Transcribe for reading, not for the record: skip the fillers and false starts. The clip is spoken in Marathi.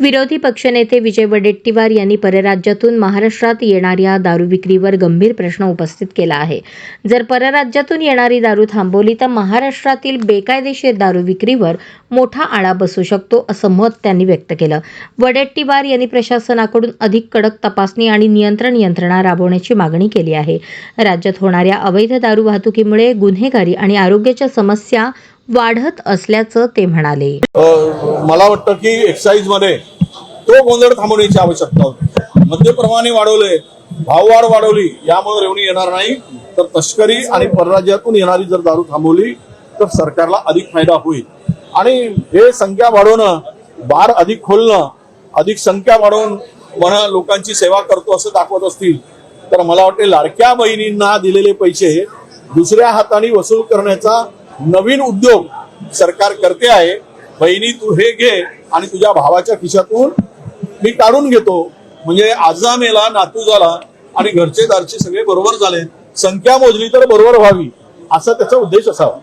विरोधी पक्षनेते विजय वडेट्टीवार यांनी परराज्यातून महाराष्ट्रात येणाऱ्या दारू विक्रीवर गंभीर प्रश्न उपस्थित केला आहे. जर परराज्यातून येणारी दारू थांबवली तर महाराष्ट्रातील बेकायदेशीर दारू विक्रीवर मोठा आळा बसू शकतो, असं मत त्यांनी व्यक्त केलं. वडेट्टीवार यांनी प्रशासनाकडून अधिक कडक तपासणी आणि नियंत्रण यंत्रणा राबवण्याची मागणी केली आहे. राज्यात होणाऱ्या अवैध दारू वाहतुकीमुळे गुन्हेगारी आणि आरोग्याच्या समस्या वाढत असल्याचं ते म्हणाले. मला वाटतं की एक्साईज मध्ये तो गोंधळ थांबवण्याची आवश्यकता होती. मद्यप्रमाणे वाढवले, भाववाढ वाढवली, यामुळे रेवणी येणार नाही. तर तस्करी आणि परराज्यातून येणारी जर दारू थांबवली तर सरकारला अधिक फायदा होईल. आणि हे संख्या वाढवणं, बार अधिक खोलणं, अधिक संख्या वाढवून मन लोकांची सेवा करतो असं दाखवत असतील तर मला वाटते लाडक्या बहिणींना दिलेले पैसे दुसऱ्या हाताने वसूल करण्याचा नवीन उद्योग सरकार करते आहे. बहिणी तू हे घे आणि तुझ्या भावाच्या खिशातून मी काढून घेतो, म्हणजे आजा मेला नातू झाला आणि घरचे दारचे सगळे बरोबर झाले, संख्या मोजली तर बरोबर व्हावी, असा त्याचा उद्देश असावा.